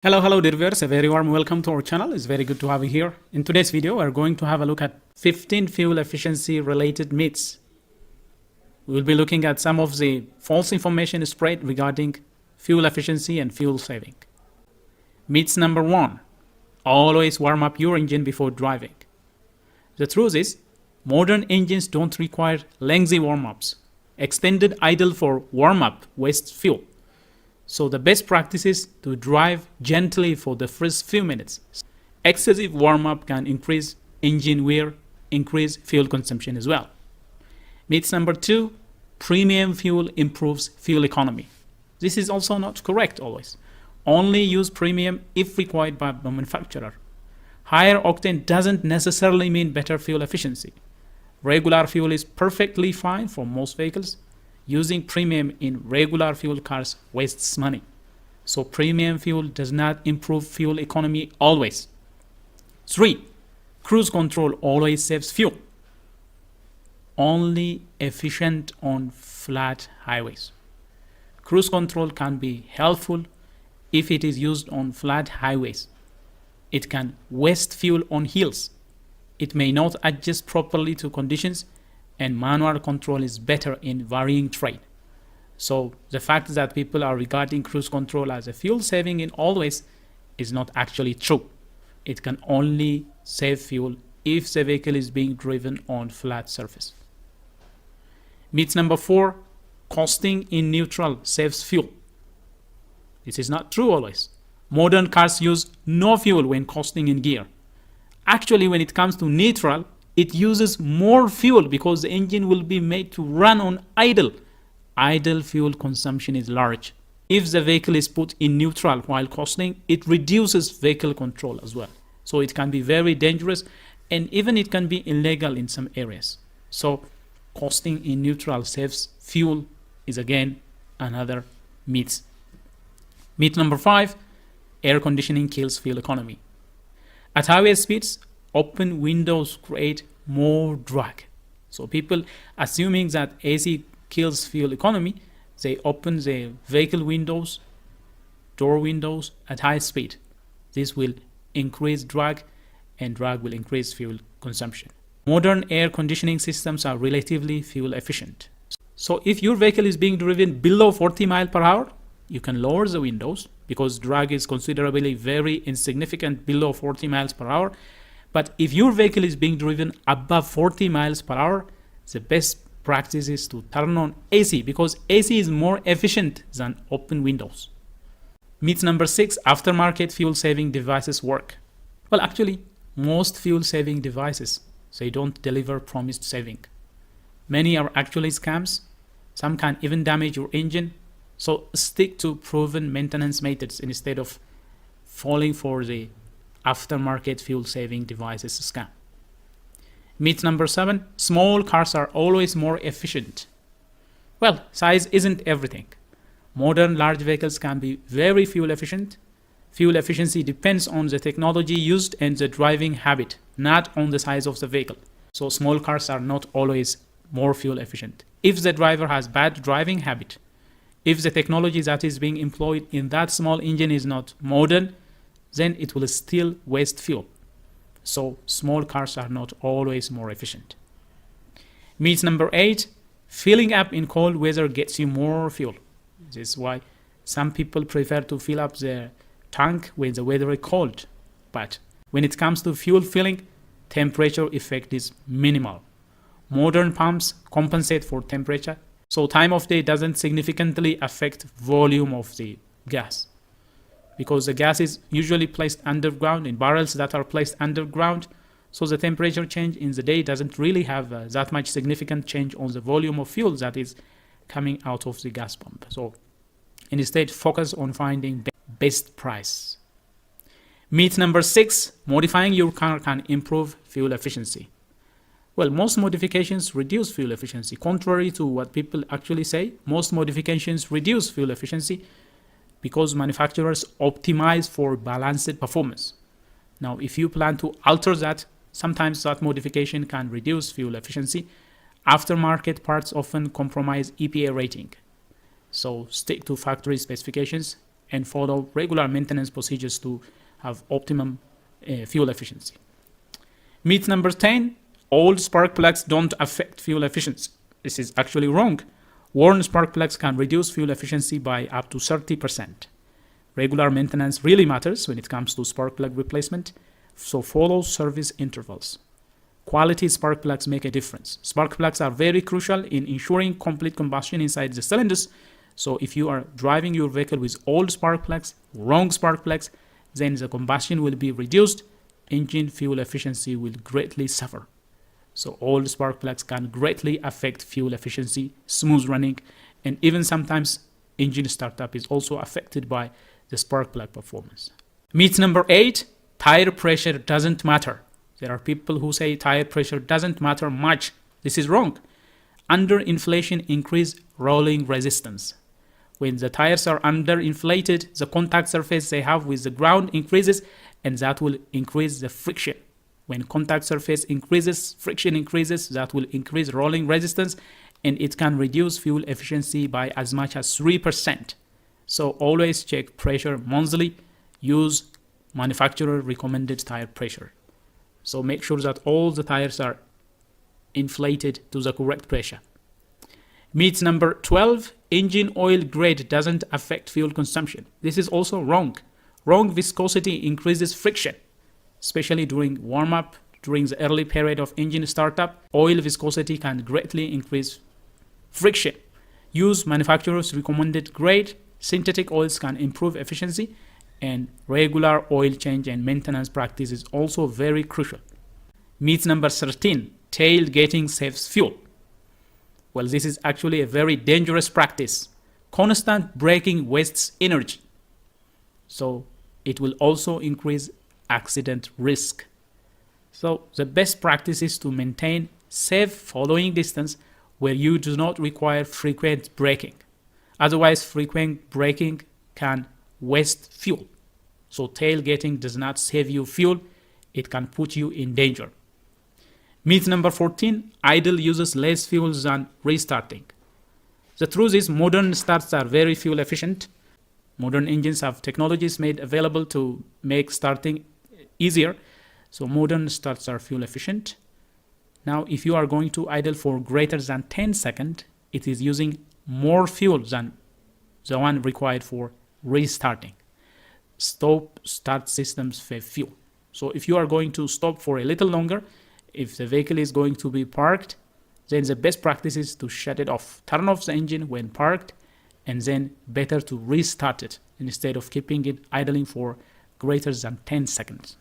Hello dear viewers, a very warm welcome to our channel. It's very good to have you here. In today's video, we're going to have a look at 15 fuel efficiency related myths. We'll be looking at some of the false information spread regarding fuel efficiency and fuel saving. Myths number 1, always warm up your engine before driving. The truth is, modern engines don't require lengthy warm-ups. Extended idle for warm-up wastes fuel. So the best practice is to drive gently for the first few minutes. Excessive warm-up can increase engine wear, increase fuel consumption as well. Myth number 2, premium fuel improves fuel economy. This is also not correct always. Only use premium if required by the manufacturer. Higher octane doesn't necessarily mean better fuel efficiency. Regular fuel is perfectly fine for most vehicles. Using premium in regular fuel cars wastes money. So premium fuel does not improve fuel economy always. 3. Cruise control always saves fuel. Only efficient on flat highways. Cruise control can be helpful if it is used on flat highways. It can waste fuel on hills. It may not adjust properly to conditions, and manual control is better in varying terrain. So the fact that people are regarding cruise control as a fuel saving in all ways is not actually true. It can only save fuel if the vehicle is being driven on flat surface. Myth number 4, coasting in neutral saves fuel. This is not true always. Modern cars use no fuel when coasting in gear. Actually, when it comes to neutral, it uses more fuel because the engine will be made to run on idle. Idle fuel consumption is large. If the vehicle is put in neutral while coasting, it reduces vehicle control as well. So it can be very dangerous, and even it can be illegal in some areas. So coasting in neutral saves fuel is again another myth. Myth number 5, air conditioning kills fuel economy. At highway speeds, open windows create more drag. So people assuming that AC kills fuel economy, they open the vehicle windows, door windows at high speed. This will increase drag, and drag will increase fuel consumption. Modern air conditioning systems are relatively fuel efficient. So if your vehicle is being driven below 40 miles per hour, you can lower the windows because drag is considerably very insignificant below 40 miles per hour. But if your vehicle is being driven above 40 miles per hour, the best practice is to turn on AC because AC is more efficient than open windows. Myth number 6, aftermarket fuel saving devices work. Well, actually, most fuel saving devices, they don't deliver promised saving. Many are actually scams. Some can even damage your engine. So stick to proven maintenance methods instead of falling for the aftermarket fuel saving devices scam. Myth number 7, small cars are always more efficient. Well, size isn't everything. Modern large vehicles can be very fuel efficient. Fuel efficiency depends on the technology used and the driving habit, not on the size of the vehicle. So small cars are not always more fuel efficient. If the driver has bad driving habit, if the technology that is being employed in that small engine is not modern, then it will still waste fuel. So small cars are not always more efficient. Myth number 8, filling up in cold weather gets you more fuel. This is why some people prefer to fill up their tank when the weather is cold. But when it comes to fuel filling, temperature effect is minimal. Modern pumps compensate for temperature, so time of day doesn't significantly affect volume of the gas. Because the gas is usually placed underground in barrels that are placed underground, so the temperature change in the day doesn't really have that much significant change on the volume of fuel that is coming out of the gas pump. So instead, focus on finding best price. Myth number 6, modifying your car can improve fuel efficiency. Well, most modifications reduce fuel efficiency. Contrary to what people actually say, most modifications reduce fuel efficiency because manufacturers optimize for balanced performance. Now, if you plan to alter that, sometimes that modification can reduce fuel efficiency. Aftermarket parts often compromise EPA rating. So stick to factory specifications and follow regular maintenance procedures to have optimum fuel efficiency. Myth number 10, old spark plugs don't affect fuel efficiency. This is actually wrong. Worn spark plugs can reduce fuel efficiency by up to 30%. Regular maintenance really matters when it comes to spark plug replacement, so follow service intervals. Quality spark plugs make a difference. Spark plugs are very crucial in ensuring complete combustion inside the cylinders. So if you are driving your vehicle with old spark plugs, wrong spark plugs, then the combustion will be reduced. Engine fuel efficiency will greatly suffer. So old spark plugs can greatly affect fuel efficiency, smooth running, and even sometimes engine startup is also affected by the spark plug performance. Myth number 8, tire pressure doesn't matter. There are people who say tire pressure doesn't matter much. This is wrong. Underinflation increases rolling resistance. When the tires are underinflated, the contact surface they have with the ground increases, and that will increase the friction. When contact surface increases, friction increases, that will increase rolling resistance, and it can reduce fuel efficiency by as much as 3%. So always check pressure monthly. Use manufacturer recommended tire pressure. So make sure that all the tires are inflated to the correct pressure. Myth number 12, engine oil grade doesn't affect fuel consumption. This is also wrong. Wrong viscosity increases friction, especially during warm-up, during the early period of engine startup. Oil viscosity can greatly increase friction. Use manufacturer's recommended grade. Synthetic oils can improve efficiency, and regular oil change and maintenance practice is also very crucial. Myth number 13, tailgating saves fuel. Well, this is actually a very dangerous practice. Constant braking wastes energy. So it will also increase accident risk. So the best practice is to maintain safe following distance where you do not require frequent braking. Otherwise, frequent braking can waste fuel. So tailgating does not save you fuel. It can put you in danger. Myth number 14, idle uses less fuel than restarting. The truth is modern starts are very fuel efficient. Modern engines have technologies made available to make starting easier. So modern starts are fuel efficient. Now, if you are going to idle for greater than 10 seconds, it is using more fuel than the one required for restarting. Stop-start systems save fuel. So if you are going to stop for a little longer, if the vehicle is going to be parked, then the best practice is to shut it off. Turn off the engine when parked, and then better to restart it instead of keeping it idling for greater than 10 seconds.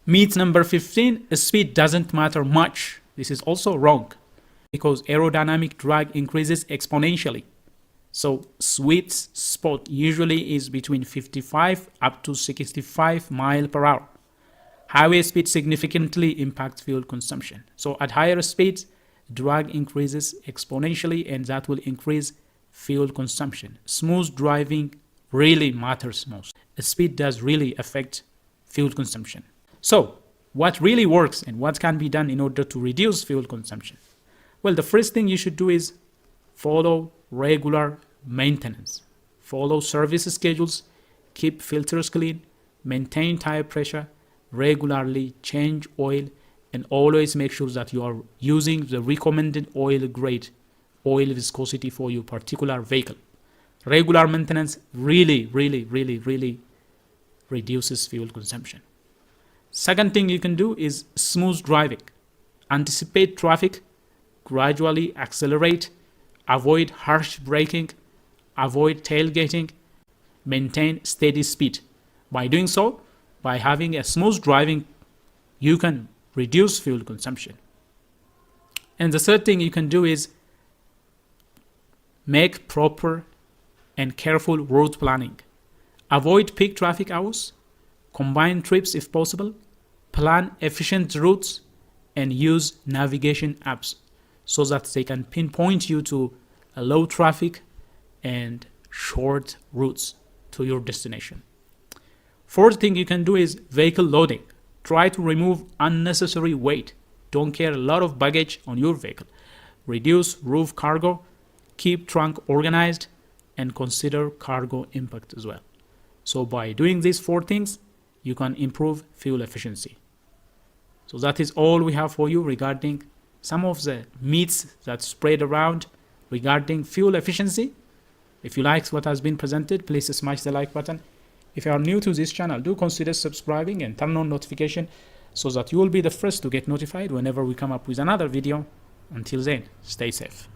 Myth number 15, speed doesn't matter much. This is also wrong because aerodynamic drag increases exponentially. So sweet spot usually is between 55 up to 65 miles per hour. Highway speed significantly impacts fuel consumption. So at higher speeds, drag increases exponentially, and that will increase fuel consumption. Smooth driving really matters most. Speed does really affect fuel consumption. So what really works and what can be done in order to reduce fuel consumption? Well, the first thing you should do is follow regular maintenance. Follow service schedules, keep filters clean, maintain tire pressure, regularly change oil, and always make sure that you are using the recommended oil grade, oil viscosity for your particular vehicle. Regular maintenance really reduces fuel consumption. Second thing you can do is smooth driving. Anticipate traffic, gradually accelerate, avoid harsh braking, avoid tailgating, maintain steady speed. By doing so, by having a smooth driving, you can reduce fuel consumption. And the third thing you can do is make proper and careful route planning. Avoid peak traffic hours, combine trips if possible, plan efficient routes, and use navigation apps so that they can pinpoint you to a low traffic and short routes to your destination. Fourth thing you can do is vehicle loading. Try to remove unnecessary weight. Don't carry a lot of baggage on your vehicle. Reduce roof cargo. Keep trunk organized. and consider cargo impact as well. So by doing these 4 things, you can improve fuel efficiency. So that is all we have for you regarding some of the myths that spread around regarding fuel efficiency. If you liked what has been presented, please smash the like button. If you are new to this channel, do consider subscribing and turn on notification so that you will be the first to get notified whenever we come up with another video. Until then, stay safe.